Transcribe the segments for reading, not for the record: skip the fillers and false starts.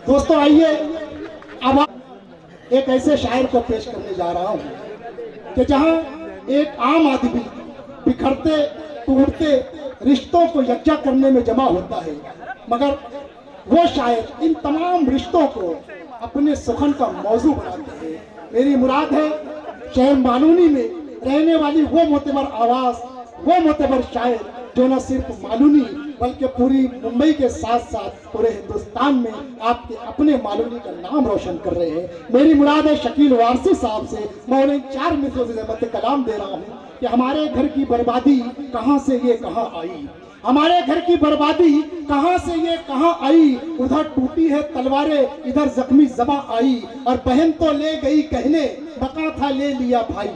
दोस्तों आइए अब एक ऐसे शायर को पेश करने जा रहा हूं कि जहां एक आम आदमी बिखरते टूटते रिश्तों को यकजा करने में जमा होता है, मगर वो शायर इन तमाम रिश्तों को अपने सुखन का मौजू बनाते हैं। मेरी मुराद है शहर मालूनी में रहने वाली वो मोतबर आवाज, वो मोतबर शायर जो न सिर्फ मालूनी बल्कि पूरी मुंबई के साथ साथ पूरे हिंदुस्तान में आपके अपने मालूनी का नाम रोशन कर रहे हैं। मेरी मुराद है शकील वारसी साहब से। मैं उन्हें 4 मिसरों से ज़हमत कलाम दे रहा हूँ कि हमारे घर की बर्बादी कहाँ से ये कहाँ आई, हमारे घर की बर्बादी कहाँ से ये कहाँ आई, उधर टूटी है तलवारें इधर जख्मी ज़बां आई, और बहन तो ले गई कहने बका था ले लिया भाई,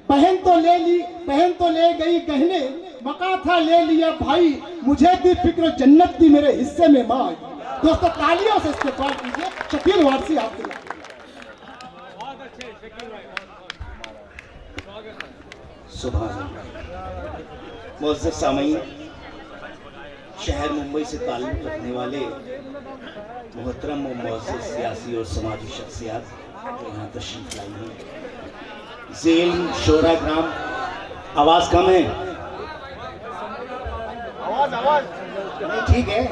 बहन तो ले गई कहने मका था ले लिया भाई, मुझे दी फिक्र जन्नत की मेरे हिस्से में माँ आई। दोस्तों तालियों से इस्तेमाल कीजिए शकील वारसी आपके लिए। सुभान मुअज़्ज़ज़ सामीन, शहर मुंबई से ताल्लुक़ रखने वाले मोहतरम व मुअज़्ज़ज़ सियासी और समाजी शख्सियात जो यहाँ तशरीफ़ लाई हैं। ज़ेल शोरा ग्राम, आवाज़ कम है, आवाज़ ठीक है,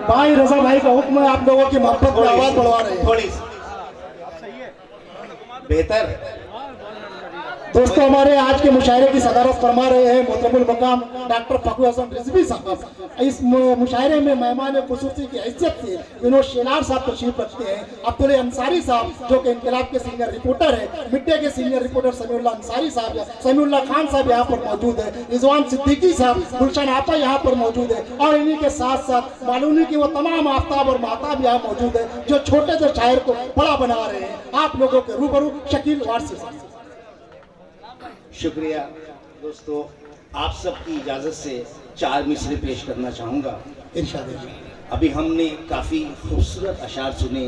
भाई रजा भाई का हुक्म है, आप लोगों की मोहब्बत में आवाज़ बढ़वा रहे हैं थोड़ी बेहतर। दोस्तों हमारे आज के मुशायरे की सदारत फरमा रहे हैं मोहतरमुल मकाम डॉक्टर फखर हसन रिजवी साहब। इस मुशायरे में मेहमान खुसूसी की हैसियत से विनोद शेलार साहब तशरीफ रखते हैं। अब्दुल अंसारी साहब जो कि इंकलाब के सीनियर रिपोर्टर है, मिड्डे के सीनियर रिपोर्टर समीउल्लाह अंसारी साहब, समीउल्लाह खान साहब यहाँ पर मौजूद है, रिजवान सिद्दीकी साहब, गुलशन आपा यहाँ पर मौजूद है, और इन्हीं के साथ साथ मालूनी की वो तमाम आफ्ताब और महताब यहाँ मौजूद है जो छोटे से शायर को बड़ा बना रहे हैं। आप लोगों के रूबरू शकील वारसी साहब। शुक्रिया दोस्तों, आप सबकी इजाज़त से 4 मिसरे पेश करना चाहूँगा। इरशाद। अभी हमने काफ़ी खूबसूरत अशार सुने,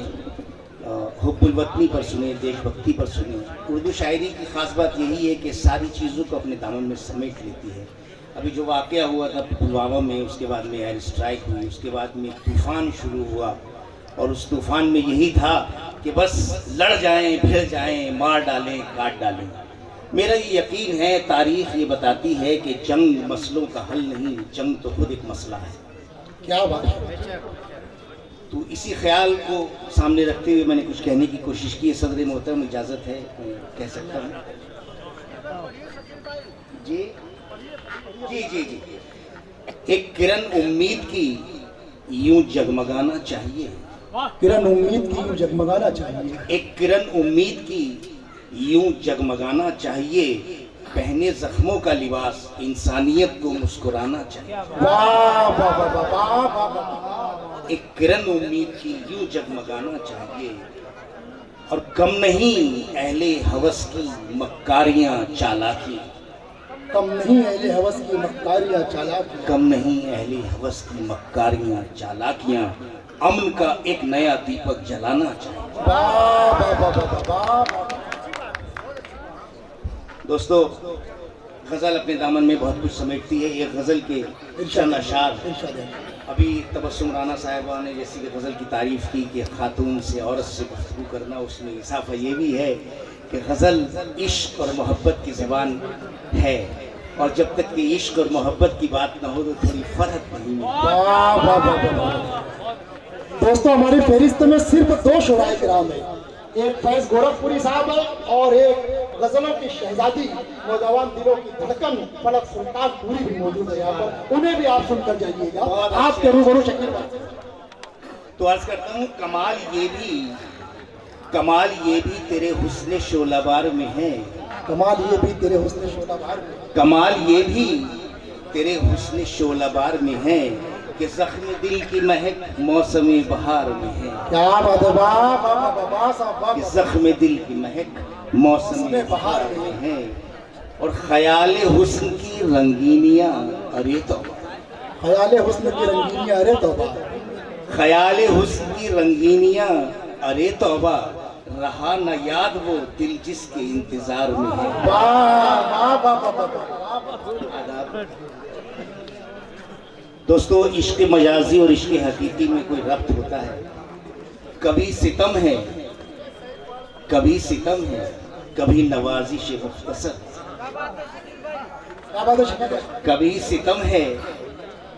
हुब्बुल वतनी पर सुने, देशभक्ति पर सुने। उर्दू शायरी की ख़ास बात यही है कि सारी चीज़ों को अपने दामन में समेट लेती है। अभी जो वाक़या हुआ था पुलवामा में, उसके बाद में एयर स्ट्राइक हुई, उसके बाद में तूफ़ान शुरू हुआ, और उस तूफ़ान में यही था कि बस लड़ जाएं, भिड़ जाएं, मार डालें, काट डालें। मेरा ये यकीन है, तारीख़ ये बताती है कि जंग मसलों का हल नहीं, जंग तो खुद एक मसला है। क्या बात है। तो इसी ख्याल को सामने रखते हुए मैंने कुछ कहने की कोशिश की है। सदर मोहतरम इजाज़त है, कह सकता हूँ? जी जी जी जी। एक किरण उम्मीद की यूं जगमगाना चाहिए, किरण उम्मीद की यूं जगमगाना चाहिए, एक किरण उम्मीद की यूं जगमगाना चाहिए, पहने जख्मों का लिबास इंसानियत को मुस्कुराना चाहिए। वाह वाह वाह वाह वाह। एक किरण उम्मीद की यूं जगमगाना चाहिए, और कम नहीं अहले हवस की मक्कारियां चालाकी, कम नहीं अहले हवस की मक्कारियां चालाकी, कम नहीं अहले हवस की मक्कारियां चालाकियां, अमन का एक नया दीपक जलाना चाहिए। वाह वाह वाह वाह वाह। दोस्तों गज़ल अपने दामन में बहुत कुछ समेटती है। एक गज़ल के चंद अशार, अभी तबस्सुम राना साहिबा ने जैसी कि गज़ल की तारीफ़ की कि खातून से औरत से गुफ्तगू करना, उसमें इसाफा ये भी है कि गज़ल इश्क और मोहब्बत की ज़बान है, और जब तक कि इश्क और मोहब्बत की बात ना हो तो थोड़ी फर्क नहीं मिलती। दोस्तों हमारी फहरिस्त में सिर्फ 2 शुराए किराम है, एक फैज गोरखपुरी साहब है और एक गजलों की शहजादी नौजवान दिलों की धड़कन फलक सुल्तान पूरी भी मौजूद है यहाँ पर, उन्हें भी आप सुनकर जाइएगा। आपके रूबरू शकील तो अर्ज करता हूँ, कमाल ये भी तेरे हुस्न शोलाबार में है, कमाल ये भी तेरे हुस्न शोलाबार में, कमाल ये भी तेरे हुस्न शोलाबार में है, कि ज़ख्म दिल की महक मौसमी बहार में है। क्या बात है, वाह वाह वाह साहब, कि ज़ख्म दिल की महक मौसमी बहार में है, और ख्याल हुस्न की रंगीनियाँ अरे तौबा, ख्याल हुस्न की रंगीनियाँ अरे तौबा, ख्याल हुस्न की रंगीनियाँ अरे तौबा, रहा न याद वो दिल जिसके इंतजार में है। دوستو عشق مجازی اور عشق حقیقی میں کوئی ربط ہوتا ہے؟ کبھی ستم ہے، کبھی ستم ہے، کبھی نوازش مختصر، کیا بات ہے شکر ہے؟ کبھی ستم ہے،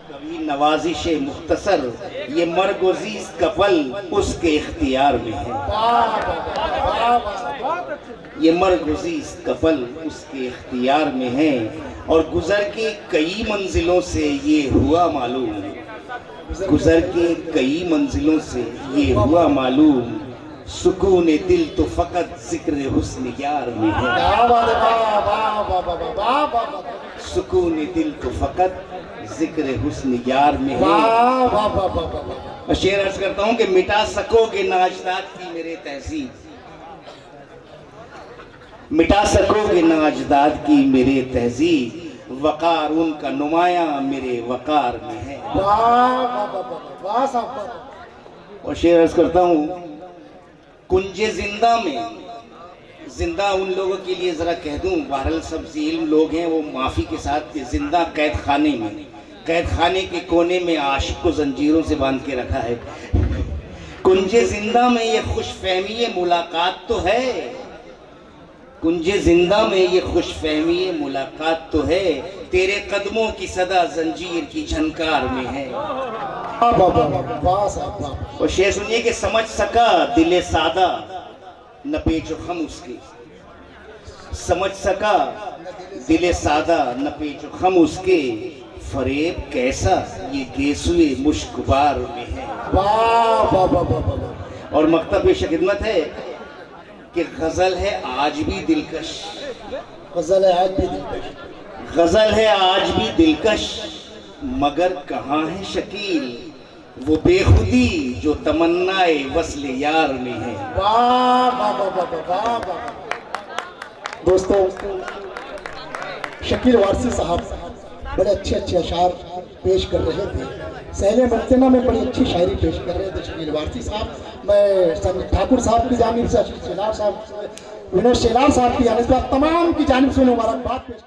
کبھی نوازش مختصر، یہ مرگ و زیست کا پل اس کے اختیار میں ہے، یہ مرگ و زیست کا پل اس کے اختیار میں ہے، اور گزر کے کئی منزلوں سے یہ ہوا معلوم، گزر کے کئی منزلوں سے یہ ہوا معلوم، سکون دل تو فقط ذکر حسن یار میں ہے، کیا بات ہے؟ واہ واہ واہ واہ واہ واہ واہ، سکون دل تو فقط ذکر حسن یار میں ہے۔ واہ واہ واہ واہ واہ واہ۔ میں شعر عرض کرتا ہوں کہ مٹا سکو گے نا اجداد کی میرے تہذیب، مٹا سکو گے نا اجداد کی میرے تہذیب، وقار ان کا نمایاں میرے وقار میں ہے۔ واہ واہ واہ واہ واہ صاحب واہ۔ اور شعر عرض کرتا ہوں، کنج زندہ میں، زندہ ان لوگوں کے لیے ذرا کہہ دوں، بہرحال سب ذی علم لوگ ہیں، وہ معافی کے ساتھ، کہ زندہ قید خانے میں، قید خانے کے کونے میں عاشق کو زنجیروں سے باندھ کے رکھا ہے، کنج زندہ میں یہ خوش فہمی ملاقات تو ہے، کنج زندہ میں یہ خوش فہمی ملاقات تو ہے، تیرے قدموں کی صدا زنجیر کی جھنکار میں ہے۔ واہ واہ واہ واہ واہ صاحب واہ۔ اور شعر سنیے کہ سمجھ سکا دل سادہ نہ پیچ و خم اس کے، سمجھ سکا دل سادہ نہ پیچ و خم اس کے، فریب کیسا یہ گیسوئے مشک بار میں ہے۔ واہ واہ واہ واہ واہ۔ اور مکتب پیش خدمت ہے کہ غزل ہے آج بھی دلکش، غزل ہے آج بھی دلکش، غزل ہے آج بھی دلکش، مگر کہاں ہے شکیل وہ بے خودی جو تمنائے وصل یار میں ہے۔ واہ واہ واہ واہ واہ واہ۔ دوستو، شکیل وارثی صاحب بڑے اچھے اشعار پیش کر رہے تھے، سہل ممتنہ میں بڑی اچھی شاعری پیش کر رہے تھے شکیل وارثی صاحب۔ میں ٹھاکر صاحب کی جانب سے، ونود شیلار صاحب کی جانب سے تمام کی جانب سے مبارکباد پیش